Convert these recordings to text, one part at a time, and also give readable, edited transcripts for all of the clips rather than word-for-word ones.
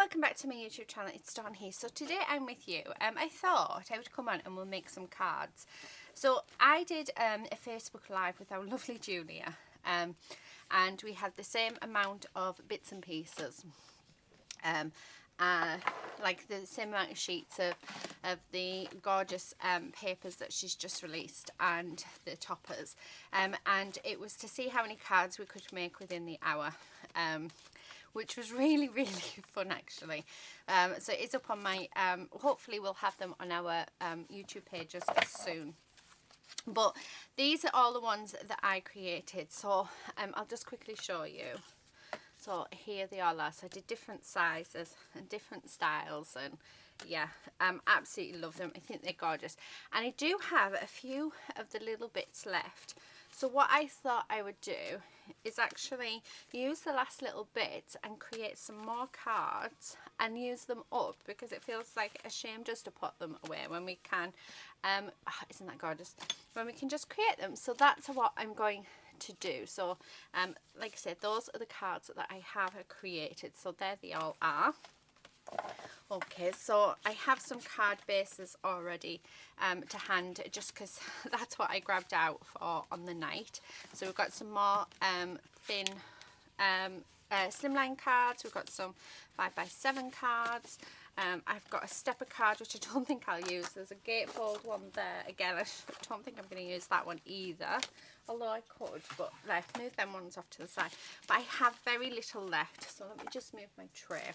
welcome back to my YouTube channel. It's Dawn here. So today I'm with you. I thought I would come on and we'll make some cards. So I did a Facebook Live with our lovely Julia, and we had the same amount of bits and pieces, like the same amount of sheets of the gorgeous papers that she's just released and the toppers, and it was to see how many cards we could make within the hour, which was really fun actually. So it's up on my hopefully we'll have them on our YouTube pages soon. But these are all the ones that I created, so I'll just quickly show you. So here they all are. So I did different sizes and different styles, and yeah, absolutely love them. I think they're gorgeous, and I do have a few of the little bits left. So what I thought I would do is actually use the last little bit and create some more cards and use them up, because it feels like a shame just to put them away when we can. Isn't that gorgeous? When we can just create them. So that's what I'm going to do. So like I said, those are the cards that I have created. So there they all are. Okay, so I have some card bases already to hand, just because that's what I grabbed out for on the night. So we've got some more thin slimline cards. We've got some 5x7 cards. I've got a stepper card, which I don't think I'll use. There's a gatefold one there. Again, I don't think I'm going to use that one either, although I could, but let's move them ones off to the side. But I have very little left, so let me just move my tray.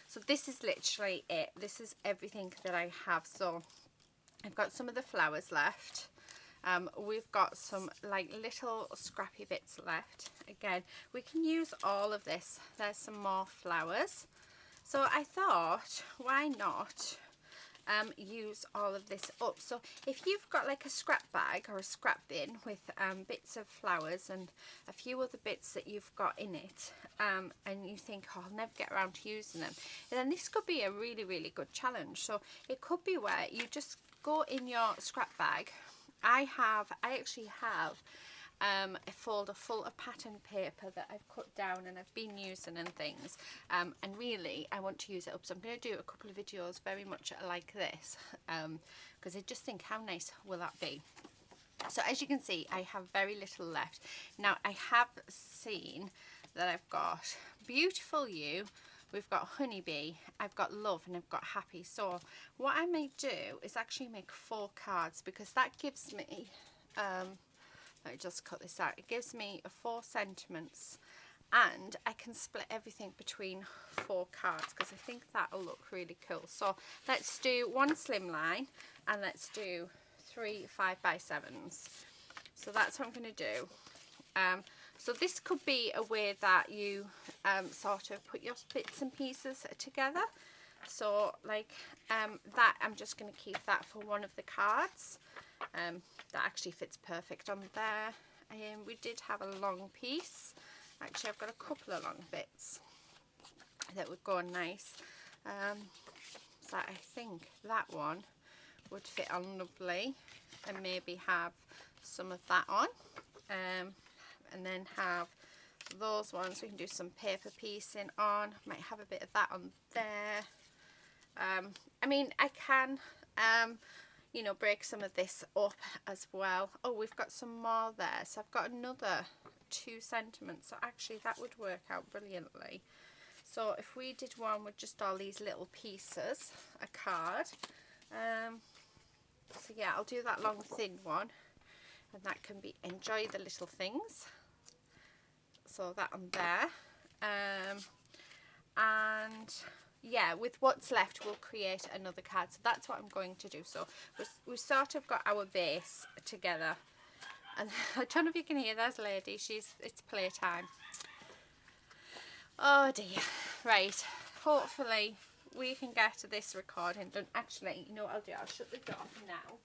So this is literally it. This is everything that I have. So I've got some of the flowers left. We've got some like little scrappy bits left. Again, we can use all of this. There's some more flowers. So I thought, why not use all of this up? So if you've got like a scrap bag or a scrap bin with bits of flowers and a few other bits that you've got in it, and you think, oh, I'll never get around to using them, then this could be a really good challenge. So it could be where you just go in your scrap bag. I actually have a folder full of pattern paper that I've cut down and I've been using and things, and really I want to use it up. So I'm going to do a couple of videos very much like this, because I just think, how nice will that be? So as you can see, I have very little left. Now I have seen that I've got Beautiful You, we've got Honeybee, I've got Love, and I've got Happy. So what I may do is actually make 4 cards, because that gives me let me just cut this out. It gives me 4 sentiments, and I can split everything between 4 cards, because I think that'll look really cool. So let's do 1 slimline and let's do 3 5x7s. So that's what I'm going to do. So this could be a way that you sort of put your bits and pieces together. So like that, I'm just going to keep that for one of the cards. That actually fits perfect on there. We did have a long piece. Actually, I've got a couple of long bits that would go nice. So I think that one would fit on lovely, and maybe have some of that on, and then have those ones. We can do some paper piecing on. Might have a bit of that on there. I mean, I can you know, break some of this up as well. Oh, we've got some more there. So I've got another 2 sentiments. So actually that would work out brilliantly. So if we did one with just all these little pieces, a card. So yeah, I'll do that long thin one. And that can be Enjoy the Little Things. So that on there. And yeah, with what's left we'll create another card. So that's what I'm going to do. So we've sort of got our base together, and I don't know if you can hear, there's Lady, it's playtime. Oh dear. Right, hopefully we can get this recording done. Actually, you know what I'll do, I'll shut the door now,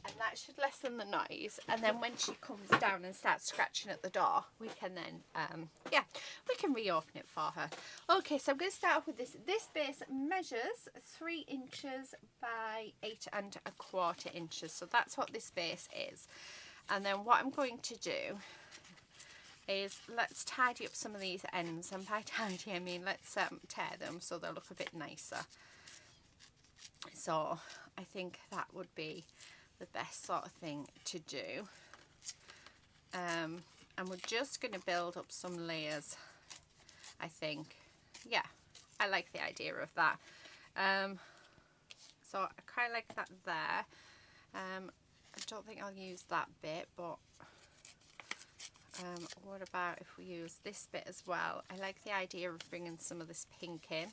and that should lessen the noise, and then when she comes down and starts scratching at the door, we can then yeah, we can reopen it for her. Okay, so I'm going to start off with this base measures 3 inches by 8¼ inches, so that's what this base is. And then what I'm going to do is let's tidy up some of these ends, and by tidy I mean let's tear them so they'll look a bit nicer. So I think that would be the best sort of thing to do. And we're just going to build up some layers, I think. Yeah, I like the idea of that. So I kind of like that there. I don't think I'll use that bit, but what about if we use this bit as well? I like the idea of bringing some of this pink in.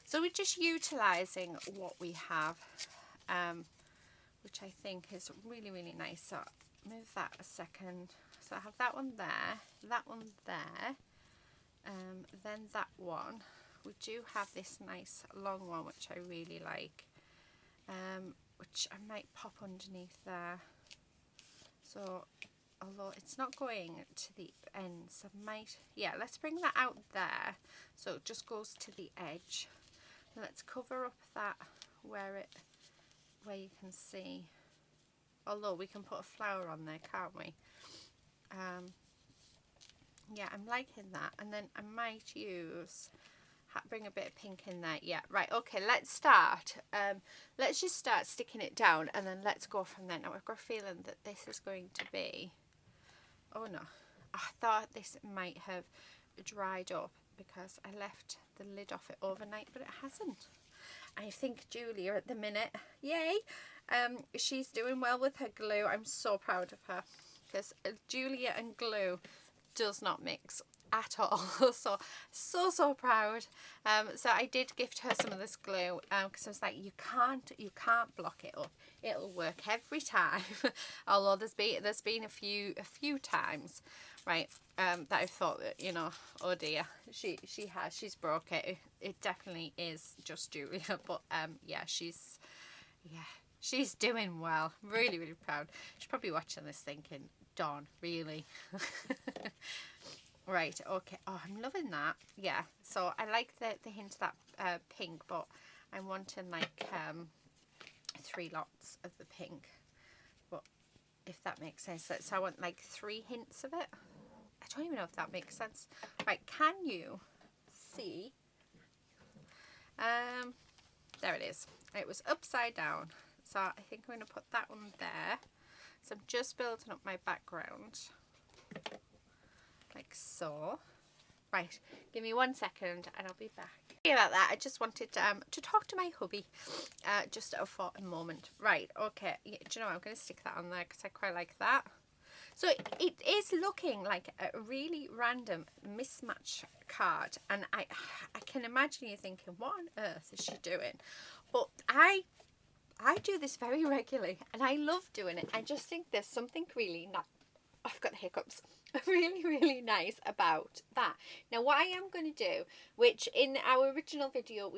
So we're just utilising what we have, which I think is really, really nice. So move that a second. So I have that one there, then that one. We do have this nice long one, which I really like, which I might pop underneath there. So although it's not going to the ends, I might, yeah, let's bring that out there so it just goes to the edge. And let's cover up that where you can see, although we can put a flower on there, can't we? Yeah, I'm liking that. And then I might bring a bit of pink in there. Yeah, right, okay, let's start. Let's just start sticking it down, and then let's go from there. Now I've got a feeling that this is going to be, oh no, I thought this might have dried up because I left the lid off it overnight, but it hasn't. I think Julia at the minute, yay, she's doing well with her glue. I'm so proud of her, because Julia and glue does not mix at all. so proud. So I did gift her some of this glue, because I was like, you can't block it up, it'll work every time. Although there's been a few times, right, that I've thought that, you know, oh dear, she's broke it. It definitely is just Julia, but yeah, she's doing well. Really, really proud. She's probably watching this thinking, Dawn, really? Right, okay. Oh, I'm loving that. Yeah, so I like the hint of that pink, but I'm wanting like 3 lots of the pink. But if that makes sense, so I want like 3 hints of it. I don't even know if that makes sense. Right, can you see? There it is. It was upside down. So I think I'm going to put that one there. So I'm just building up my background. Like so. Right, give me 1 second and I'll be back. Sorry about that, I just wanted to talk to my hubby just for a moment. Right, okay, do you know what? I'm going to stick that on there because I quite like that. So it is looking like a really random mismatch card, and I can imagine you thinking, what on earth is she doing? But I do this very regularly and I love doing it. I just think there's something really nice. I've got the hiccups. Really, really nice about that. Now what I am going to do, which in our original video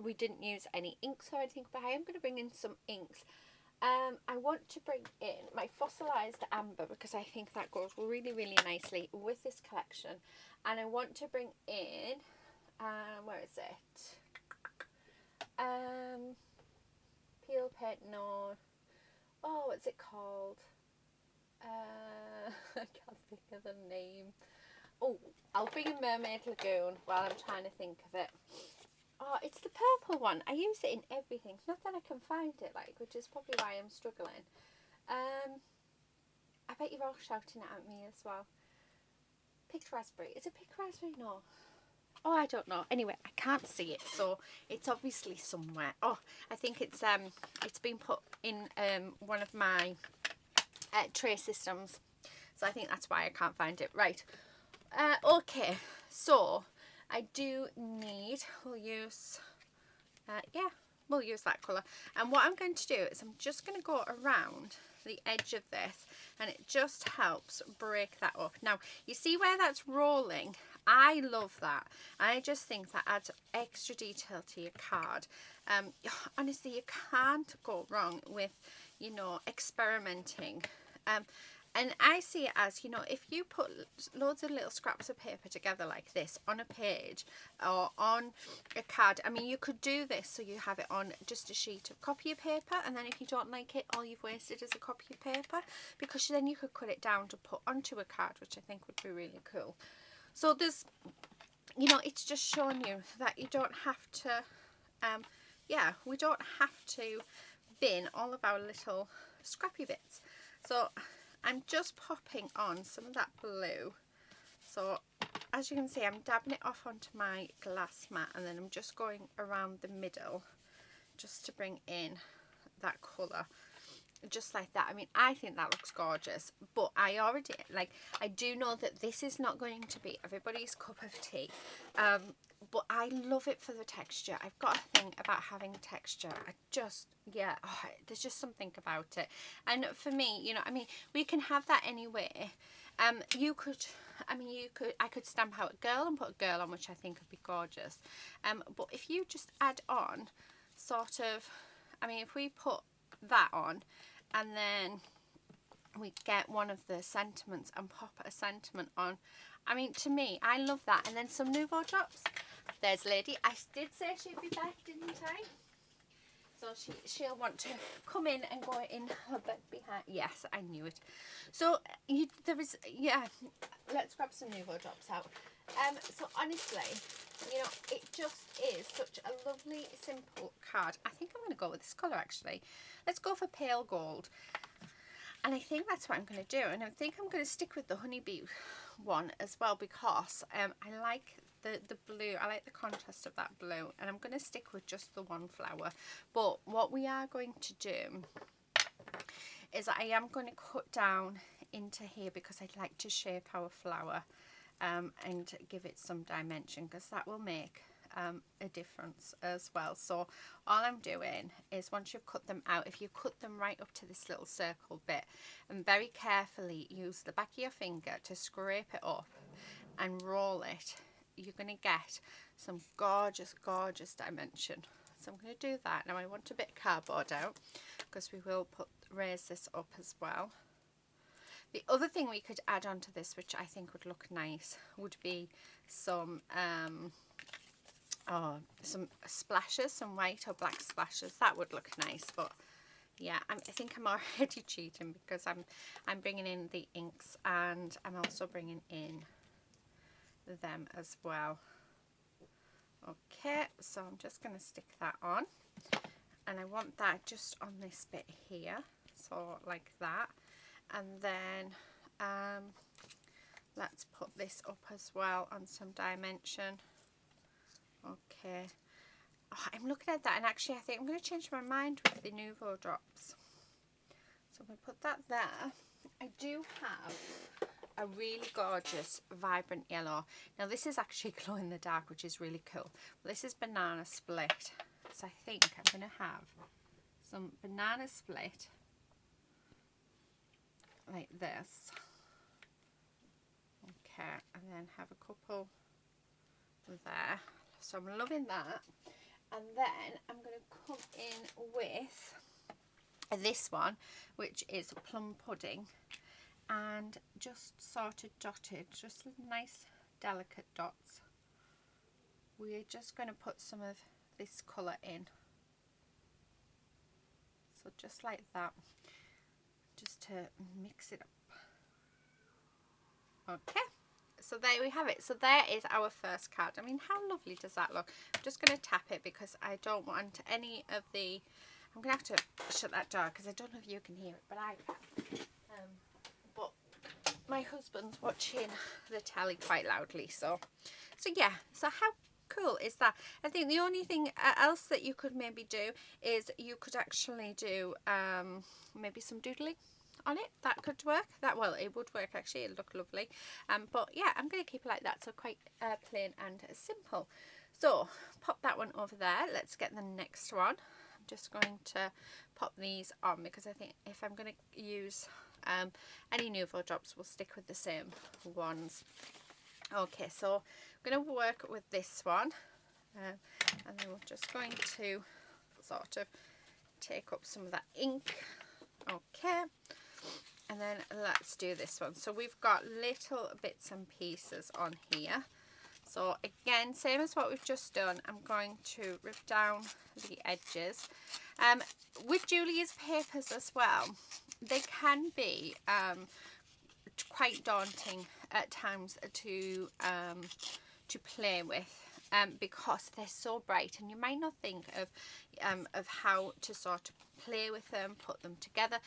we didn't use any inks or anything, but I am going to bring in some inks. I want to bring in my fossilized amber because I think that goes really, really nicely with this collection. And I want to bring in, where is it? Peel paint, no. Oh, what's it called? I can't think of the name. Oh, I'll bring in Mermaid Lagoon while I'm trying to think of it. Oh, it's the purple one. I use it in everything. Not that I can find it, like, which is probably why I'm struggling. I bet you're all shouting it at me as well. Picked raspberry. Is it picked raspberry? No. Oh, I don't know. Anyway, I can't see it, so it's obviously somewhere. Oh, I think it's been put in one of my tray systems, so I think that's why I can't find it. Right. Okay, so I do need, we'll use that colour. And what I'm going to do is I'm just going to go around the edge of this, and it just helps break that up. Now, you see where that's rolling? I love that. I just think that adds extra detail to your card. Honestly, you can't go wrong with, you know, experimenting. And I see it as, you know, if you put loads of little scraps of paper together like this on a page or on a card, I mean, you could do this so you have it on just a sheet of copy paper, and then if you don't like it, all you've wasted is a copy of paper, because then you could cut it down to put onto a card, which I think would be really cool. So there's, you know, it's just showing you that you don't have to, yeah, we don't have to bin all of our little scrappy bits. So I'm just popping on some of that blue. So as you can see, I'm dabbing it off onto my glass mat, and then I'm just going around the middle just to bring in that colour, just like that. I mean, I think that looks gorgeous, but I already, like, I do know that this is not going to be everybody's cup of tea, but I love it for the texture. I've got a thing about having texture. I just, yeah, oh, there's just something about it. And for me, you know, I mean, we can have that anyway. You could, I mean, I could stamp out a girl and put a girl on, which I think would be gorgeous. But if you just add on sort of, I mean, if we put that on, and then we get one of the sentiments and pop a sentiment on, I mean, to me, I love that. And then some Nouveau drops. There's Lady. I did say she'd be back, didn't I? So she'll want to come in and go in her bed behind. Yes, I knew it. So there is, yeah, let's grab some Nouveau drops out. So honestly, you know, it just is such a lovely, simple card. I think I'm going to go with this colour, actually. Let's go for pale gold. And I think that's what I'm going to do. And I think I'm going to stick with the honeybee one as well, because I like the blue. I like the contrast of that blue. And I'm going to stick with just the one flower. But what we are going to do is I am going to cut down into here, because I'd like to shape our flower and give it some dimension, because that will make a difference as well. So all I'm doing is, once you've cut them out, if you cut them right up to this little circle bit, and very carefully use the back of your finger to scrape it up and roll it, you're going to get some gorgeous, gorgeous dimension. So I'm going to do that. Now I want a bit of cardboard out, because we will raise this up as well. The other thing we could add onto this, which I think would look nice, would be some splashes, some white or black splashes. That would look nice. But yeah, I think I'm already cheating, because I'm bringing in the inks, and I'm also bringing in them as well. Okay, so I'm just going to stick that on, and I want that just on this bit here, so like that. And then let's put this up as well on some dimension. Okay, oh, I'm looking at that, and actually I think I'm going to change my mind with the Nouveau drops. So I'm going to put that there. I do have a really gorgeous vibrant yellow. Now this is actually glow in the dark, which is really cool. Well, this is Banana Split, so I think I'm going to have some Banana Split like this. Okay, and then have a couple there. So I'm loving that. And then I'm going to come in with this one, which is Plum Pudding, and just sort of dotted, just nice delicate dots. We're just going to put some of this colour in, so just like that, just to mix it up. Okay, so there we have it. So there is our first card. I mean, how lovely does that look? I'm just going to tap it, because I don't want any of the, I'm going to have to shut that door, because I don't know if you can hear it, but I can. But my husband's watching the telly quite loudly, so yeah. So how cool is that? I think the only thing else that you could maybe do is you could actually do maybe some doodling on it. That could work. Well, it would work actually. It'd look lovely. But yeah, I'm going to keep it like that, so quite plain and simple. So pop that one over there. Let's get the next one. I'm just going to pop these on, because I think if I'm going to use any Nouveau drops, we'll stick with the same ones. Okay, so I'm going to work with this one, and then we're just going to sort of take up some of that ink. Okay, And then let's do this one. So we've got little bits and pieces on here. So again, same as what we've just done, I'm going to rip down the edges. With Julia's papers as well, they can be quite daunting at times to play with. Because they're so bright, and you might not think of how to sort of play with them, put them together.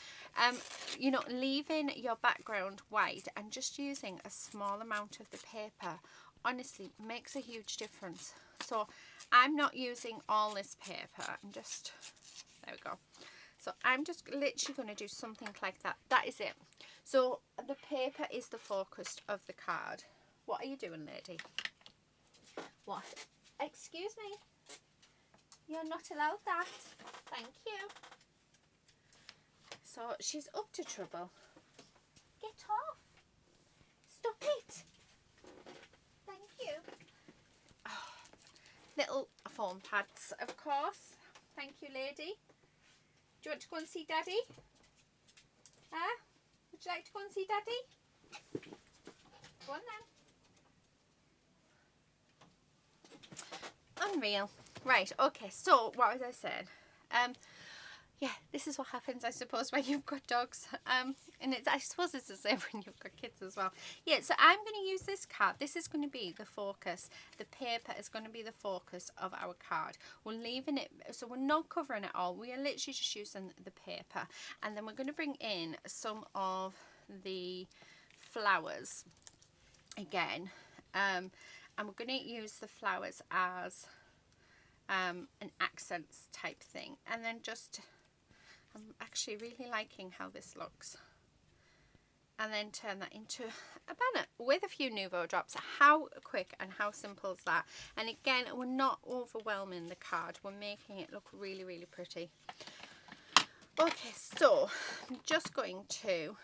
You know, leaving your background white and just using a small amount of the paper honestly makes a huge difference. So I'm not using all this paper. I'm just, there we go. So I'm just literally going to do something like that. That is it. So the paper is the focus of the card. What are you doing, lady? What? Excuse me? You're not allowed that. Thank you. So she's up to trouble. Get off. Stop it. Thank you. Oh, little foam pads, of course. Thank you, lady. Do you want to go and see Daddy? Huh? Would you like to go and see Daddy? Go on then. Unreal. Right, okay, so what was I saying? Yeah, this is what happens, I suppose, when you've got dogs. And I suppose it's the same when you've got kids as well. Yeah, so I'm going to use this card. This is going to be the focus. The paper is going to be the focus of our card. We're leaving it, so we're not covering it all. We are literally just using the paper. And then we're going to bring in some of the flowers again. And we're going to use the flowers as an accents type thing. And then just... I'm actually really liking how this looks. And then turn that into a banner with a few Nuvo drops. How quick and how simple is that? And again, we're not overwhelming the card. We're making it look really, really pretty. Okay, so I'm just going to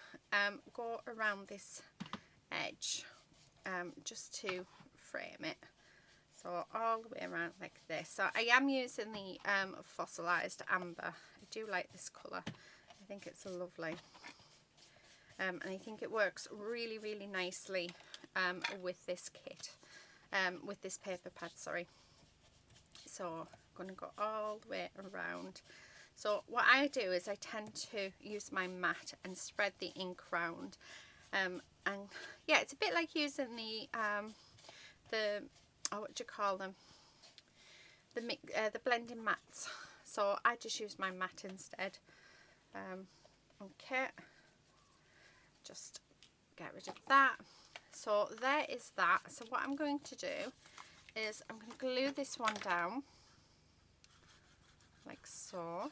go around this edge just to frame it. So all the way around like this. So I am using the fossilized amber. I do like this colour. I think it's lovely. And I think it works really, really nicely with this kit. With this paper pad, sorry. So I'm going to go all the way around. So what I do is I tend to use my mat and spread the ink round. And yeah, it's a bit like using the oh, what do you call them? The blending mats. So I just use my mat instead. Okay, just get rid of that. So there is that. So what I'm going to do is I'm going to glue this one down like so.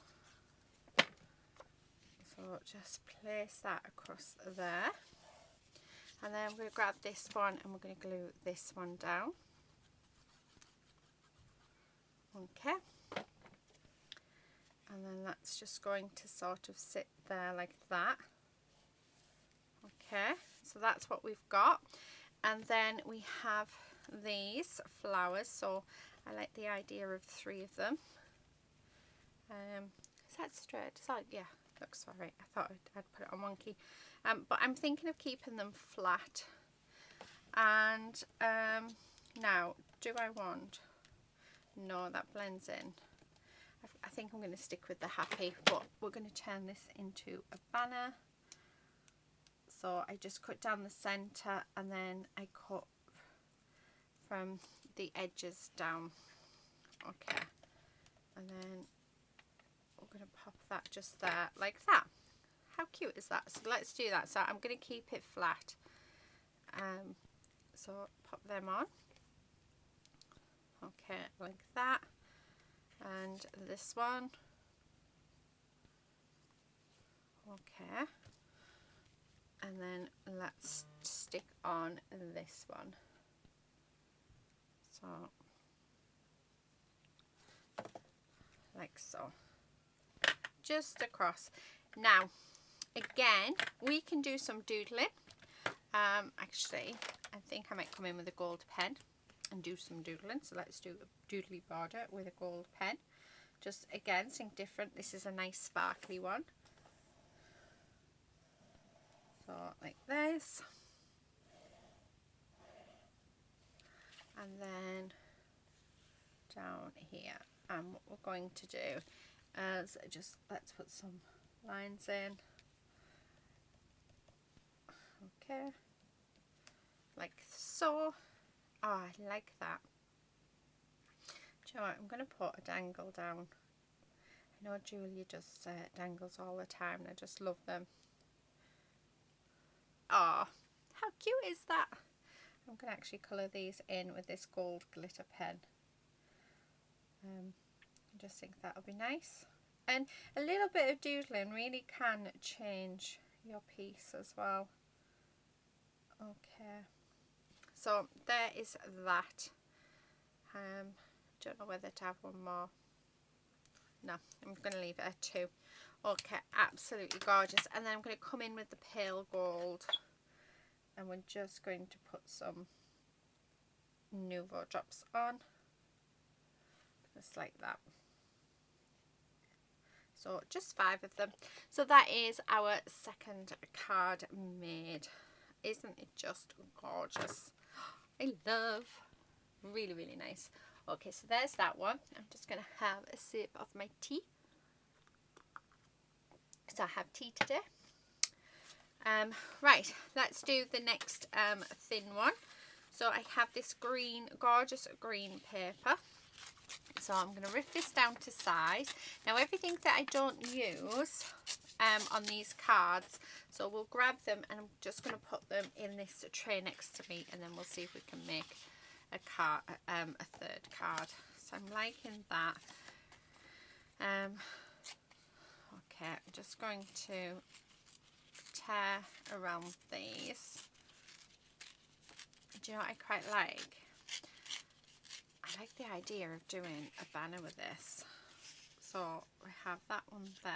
So just place that across there. And then I'm going to grab this one and we're going to glue this one down. Okay. And then that's just going to sort of sit there like that. Okay, so that's what we've got. And then we have these flowers. So I like the idea of 3 of them. Is that straight? Is that, yeah, looks all right. I thought I'd put it on wonky. But I'm thinking of keeping them flat. And now, do I want... No, that blends in. I think I'm going to stick with the happy, but we're going to turn this into a banner. So I just cut down the centre and then I cut from the edges down. Okay. And then we're going to pop that just there like that. How cute is that? So let's do that. So I'm going to keep it flat. So pop them on. Okay, like that. And this one. Okay. And then let's stick on this one. So, like so. Just across. Now, again, we can do some doodling. Actually, I think I might come in with a gold pen and do some doodling. So let's do a doodly border with a gold pen. Just again, something different. This is a nice sparkly one. like this, and then down here. And what we're going to do is just, let's put some lines in. Okay, like so. Oh, I like that. Do you know what? I'm going to put a dangle down. I know Julia just dangles all the time, and I just love them. Oh, how cute is that? I'm going to actually colour these in with this gold glitter pen. I just think that'll be nice. And a little bit of doodling really can change your piece as well. Okay, so there is that. Don't know whether to have one more. No, I'm going to leave it at 2. Okay, absolutely gorgeous. And then I'm going to come in with the pale gold, and we're just going to put some Nuvo drops on, just like that. So just 5 of them. So that is our second card made. Isn't it just gorgeous? I love. Really, really nice. Okay, so there's that one. I'm just going to have a sip of my tea. So I have tea today. Right, let's do the next thin one. So I have this green, gorgeous green paper. So I'm going to rip this down to size. Now everything that I don't use on these cards, so we'll grab them and I'm just going to put them in this tray next to me, and then we'll see if we can make a card, a third card. So I'm liking that. Okay, I'm just going to tear around these. Do you know what I quite like? I like the idea of doing a banner with this. So we have that one there,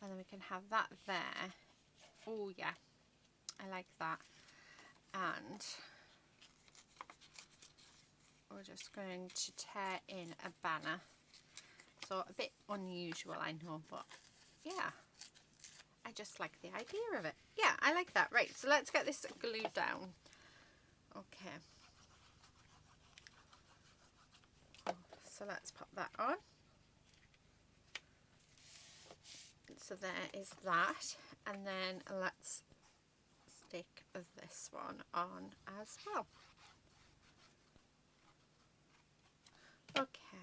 and then we can have that there. Oh yeah, I like that. And we're just going to tear in a banner. So a bit unusual, I know, but yeah, I just like the idea of it. Yeah, I like that. Right, so let's get this glued down. Okay. So let's pop that on. So there is that, and then let's stick this one on as well. Okay,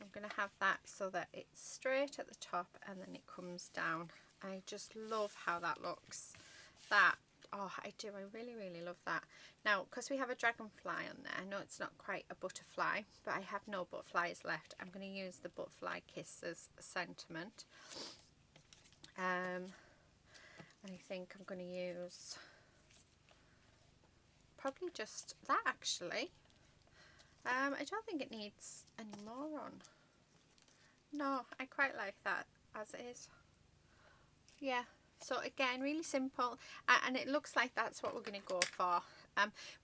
I'm going to have that so that it's straight at the top and then it comes down. I just love how that looks. That, oh, I do, I really, really love that. Now, because we have a dragonfly on there, I know it's not quite a butterfly, but I have no butterflies left. I'm going to use the Butterfly Kisses sentiment. And I think I'm going to use probably just that, actually. I don't think it needs any more on. No, I quite like that as it is. Yeah, so again, really simple, and it looks like that's what we're going to go for.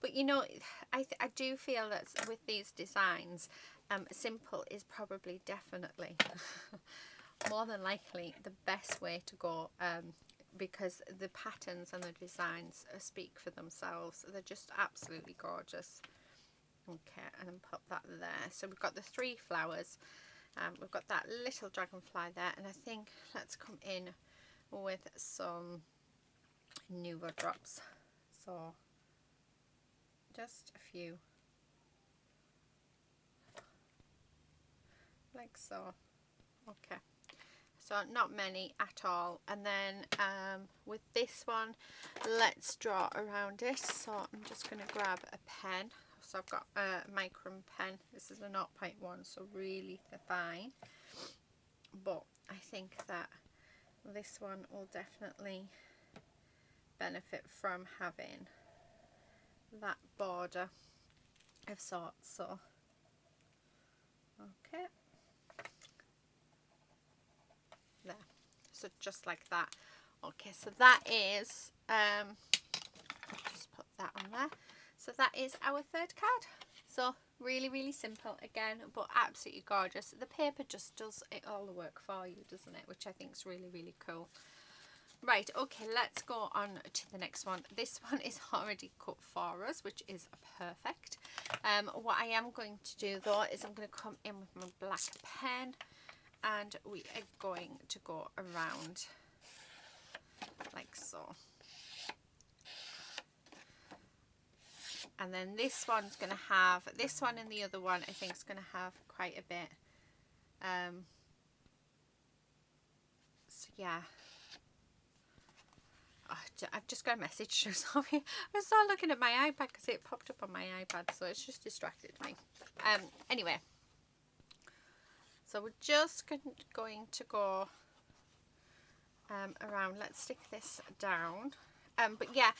But you know, I do feel that with these designs, simple is probably definitely more than likely the best way to go, because the patterns and the designs speak for themselves. They're just absolutely gorgeous. Okay, and then pop that there. So we've got the 3 flowers, we've got that little dragonfly there, and I think let's come in with some Nuvo drops. So just a few, like so. Okay, so not many at all. And then with this one, let's draw around it. So I'm just going to grab a pen. So I've got a Micron pen. This is a 0.1, so really fine. But I think that this one will definitely benefit from having that border of sorts. So okay, there, so just like that. Okay, so that is just put that on there. So that is our 3rd card. So really, really simple again, but absolutely gorgeous. The paper just does it all the work for you, doesn't it? Which I think is really, really cool. Right, okay, let's go on to the next one. This one is already cut for us, which is perfect. What I am going to do though is I'm going to come in with my black pen, and we are going to go around like so. And then this one's going to have, this one and the other one I think is going to have quite a bit. So yeah. Oh, I've just got a message, sorry. I was still looking at my iPad because it popped up on my iPad, so it's just distracted me. Anyway. So we're just going to go around. Let's stick this down. But yeah,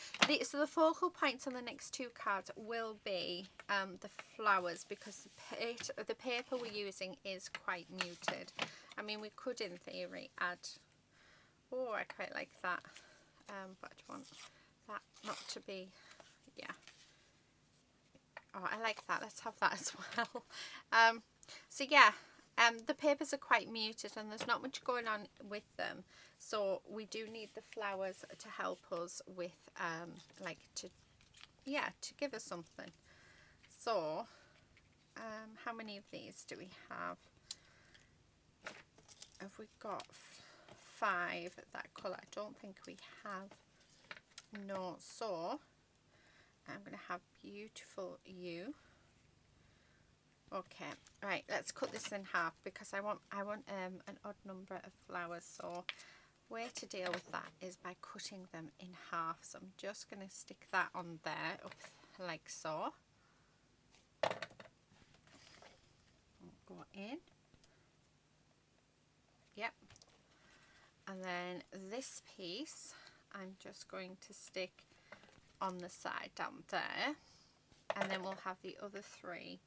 so the focal points on the next two cards will be the flowers, because the paper we're using is quite muted. I mean, we could in theory add, oh, I quite like that, but I want that not to be, yeah. Oh, I like that. Let's have that as well. So yeah, the papers are quite muted and there's not much going on with them. So we do need the flowers to help us with, like to give us something. So, how many of these do we have? Have we got 5 that colour? I don't think we have. No. So, I'm going to have Beautiful You. Okay, right, let's cut this in half because I want an odd number of flowers. So way to deal with that is by cutting them in half. So I'm just going to stick that on there up like so. Go in. Yep. And then this piece I'm just going to stick on the side down there, and then we'll have the other 3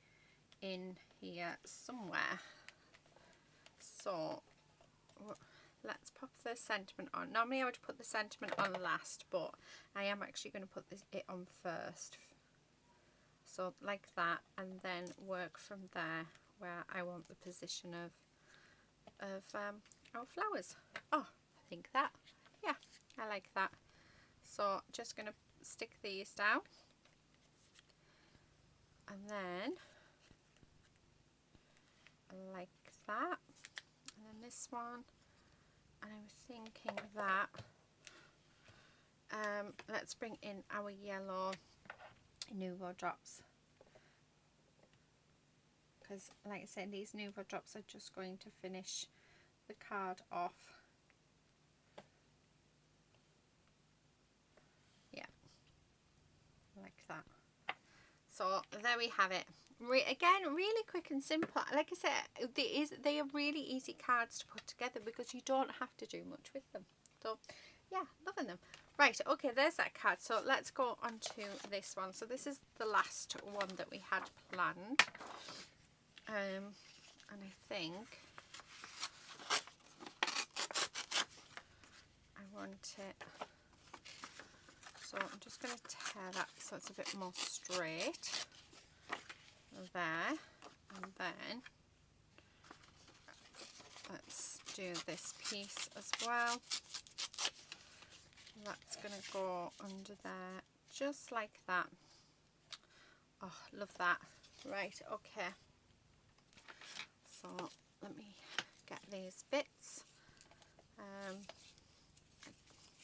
in here somewhere. So let's pop the sentiment on. Normally I would put the sentiment on last, but I am actually going to put it on first. So like that, and then work from there where I want the position of our flowers. Oh, I think that, yeah, I like that. So just going to stick these down, and then like that, and then this one, and I was thinking that let's bring in our yellow Nuvo drops, because like I said, these Nuvo drops are just going to finish the card off. Yeah, like that. So there we have it. Again, really quick and simple. Like I said, they are really easy cards to put together because you don't have to do much with them. So yeah, loving them. Right, okay, there's that card. So let's go on to this one. So this is the last one that we had planned. And I think I want it, so I'm just going to tear that so it's a bit more straight there, and then let's do this piece as well. That's going to go under there just like that. Oh, love that. Right, okay, so let me get these bits. I'm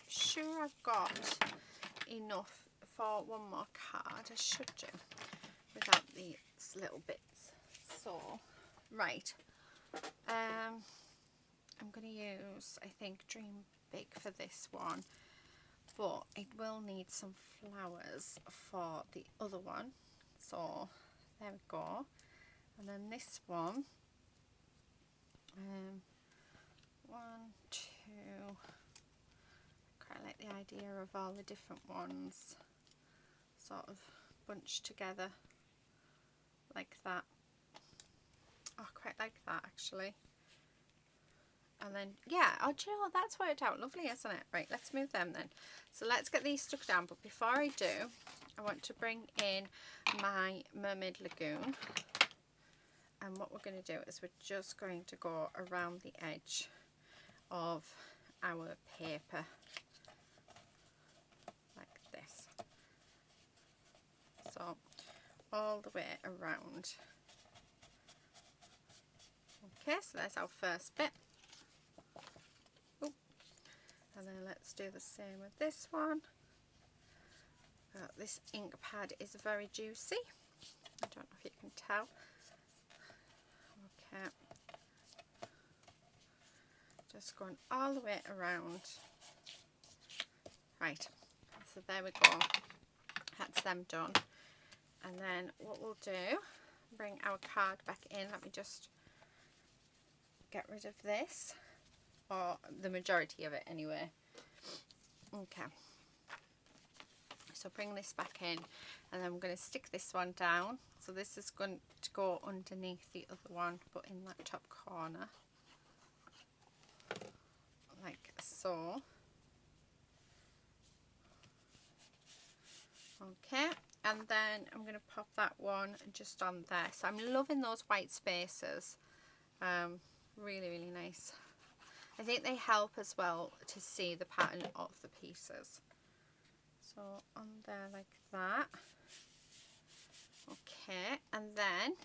sure I've got enough for one more card. I should do without these little bits. So right, I'm going to use, I think, Dream Big for this one, but it will need some flowers for the other one. So there we go. And then this one, 1, 2, quite like the idea of all the different ones sort of bunched together like that. Oh, I quite like that actually. And then, yeah, oh, do you know what? That's worked out lovely, isn't it? Right, let's move them then. So let's get these stuck down. But before I do, I want to bring in my Mermaid Lagoon. And what we're going to do is we're just going to go around the edge of our paper all the way around. Okay, so there's our first bit. Ooh. And then let's do the same with this one. This ink pad is very juicy. I don't know if you can tell. Okay. Just going all the way around. Right, so there we go. That's them done. And then what we'll do, bring our card back in. Let me just get rid of this, or the majority of it anyway. Okay. So bring this back in, and then I'm going to stick this one down. So this is going to go underneath the other one, but in that top corner, like so. Okay, and then I'm going to pop that one just on there. So I'm loving those white spaces. Really, really nice. I think they help as well to see the pattern of the pieces. So on there like that. Okay, and then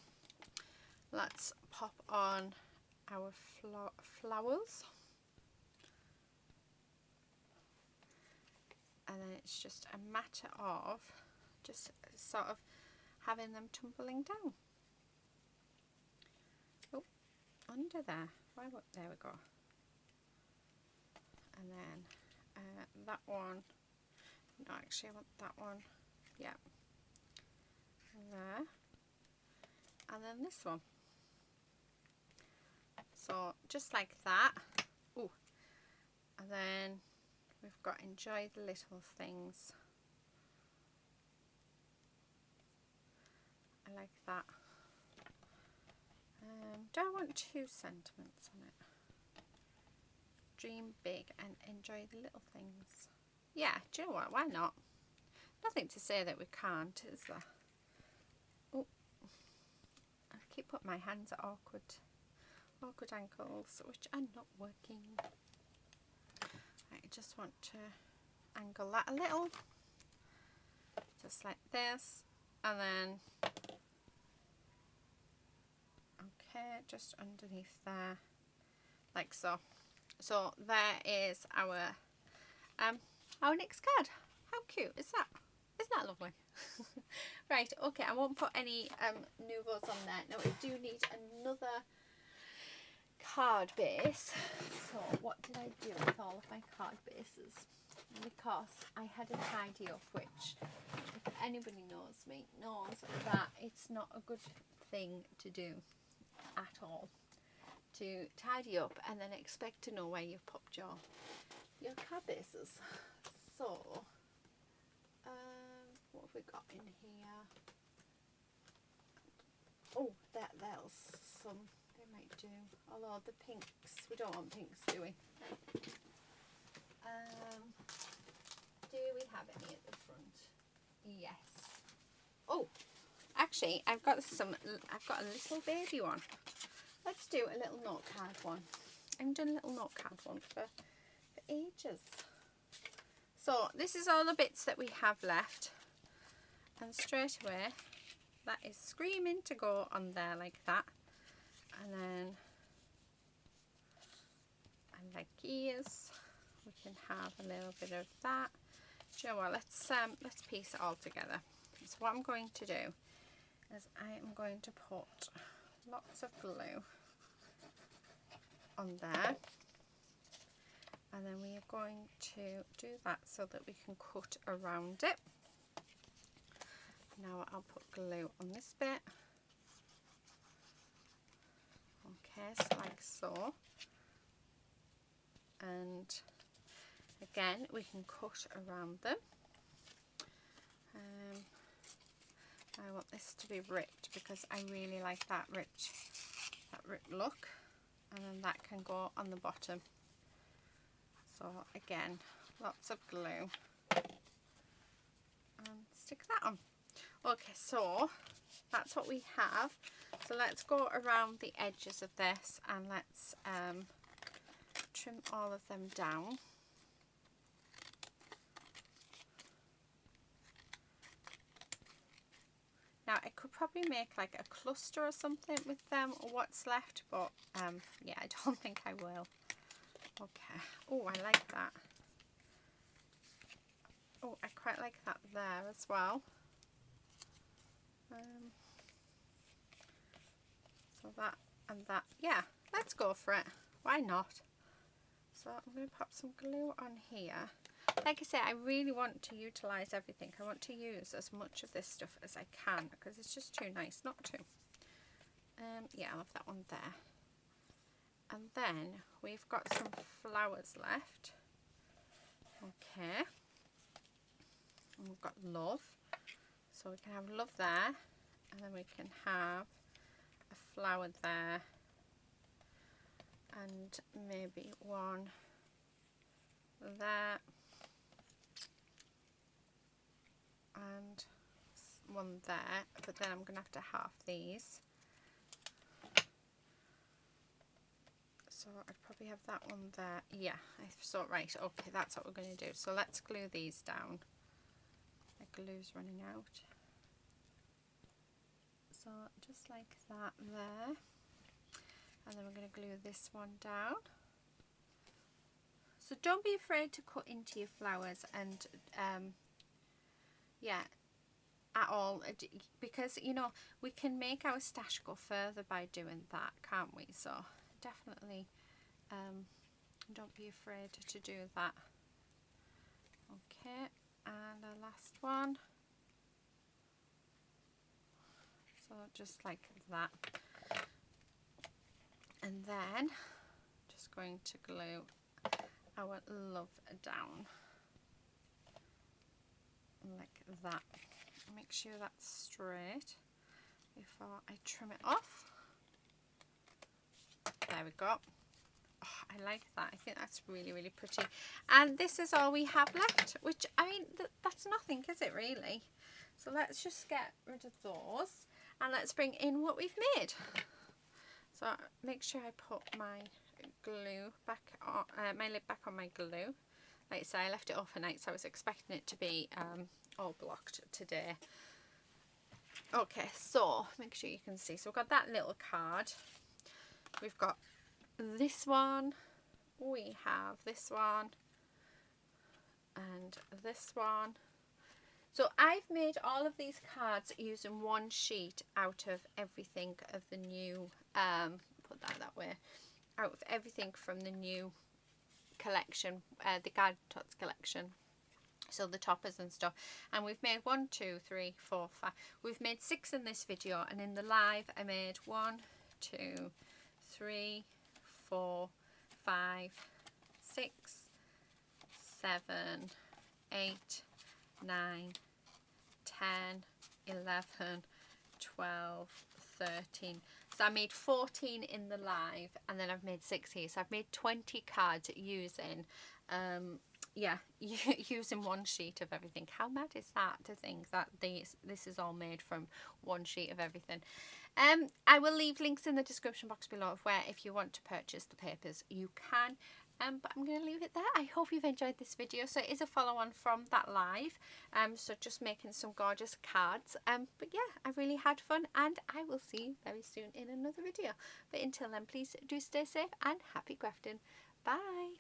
let's pop on our flowers. And then it's just a matter of just sort of having them tumbling down. Oh, under there. There we go. And then that one. No, actually I want that one. Yeah. There. And then this one. So just like that. Ooh. And then we've got enjoy the little things. I like that. Do I want 2 sentiments on it? Dream big and enjoy the little things. Yeah, do you know what? Why not? Nothing to say that we can't, is there? Oh, I keep putting my hands at awkward angles, which are not working. I just want to angle that a little, just like this, and then okay, just underneath there, like so. So there is our next card. How cute is that? Isn't that lovely? Right, okay, I won't put any Nouveaus on there. Now I do need another card base. So what did I do with all of my card bases? Because I had a tidy up, which if anybody knows me knows that it's not a good thing to do at all, to tidy up and then expect to know where you've popped your card bases. So what have we got in here? Oh, there's some. They might do. Although the pinks, we don't want pinks, do we? Do we have any at the front? Yes. Oh, actually, I've got a little baby one. Let's do a little note card one. I haven't done a little note card one for ages. So this is all the bits that we have left. And straight away, that is screaming to go on there like that. And then, and like ears, we can have a little bit of that. Do you know what? Let's piece it all together. So what I'm going to do is I am going to put lots of glue on there, and then we are going to do that so that we can cut around it. Now I'll put glue on this bit. Okay, so like so. And again, we can cut around them. I want this to be ripped because I really like that ripped look, and then that can go on the bottom. So again, lots of glue, and stick that on. Okay, so that's what we have. So let's go around the edges of this and let's trim all of them down. Now I could probably make like a cluster or something with them or what's left, but yeah, I don't think I will. Okay. Oh, I like that. Oh, I quite like that there as well. So that and that. Yeah, let's go for it. Why not? So I'm going to pop some glue on here. Like I say, I really want to utilise everything. I want to use as much of this stuff as I can because it's just too nice not to. Yeah, I'll have that one there. And then we've got some flowers left. Okay. And we've got love. So we can have love there. And then we can have a flower there. And maybe one there. And one there. But then I'm going to have to half these. So I'd probably have that one there. Yeah, I saw it right. Okay, that's what we're going to do. So let's glue these down. My glue's running out. So just like that there. And then we're going to glue this one down. So don't be afraid to cut into your flowers and yeah, at all, because you know we can make our stash go further by doing that, can't we? So definitely don't be afraid to do that. Okay, and the last one. So just like that. And then just going to glue our love down like that. Make sure that's straight before I trim it off. There we go. Oh, I like that. I think that's really, really pretty. And this is all we have left, which, I mean, that's nothing, is it really? So let's just get rid of those and let's bring in what we've made. So make sure I put my glue back on, my lid back on my glue. Like I say, I left it overnight, so I was expecting it to be all blocked today. Okay, so make sure you can see. So we've got that little card. We've got this one. We have this one. And this one. So I've made all of these cards using one sheet out of everything of the new, put that way, out of everything from the new collection, the Garden Tots collection. So the toppers and stuff, and we've made 1, 2, 3, 4, 5. We've made 6 in this video, and in the live I made 1, 2, 3, 4, 5, 6, 7, 8, 9, 10, 11, 12, 13. So I made 14 in the live, and then I've made 6 here. So I've made 20 cards using yeah, using one sheet of everything. How mad is that to think that this is all made from one sheet of everything? I will leave links in the description box below of where, if you want to purchase the papers, you can. But I'm going to leave it there. I hope you've enjoyed this video. So it is a follow-on from that live. So just making some gorgeous cards. But yeah, I really had fun, and I will see you very soon in another video. But until then, please do stay safe and happy crafting. Bye.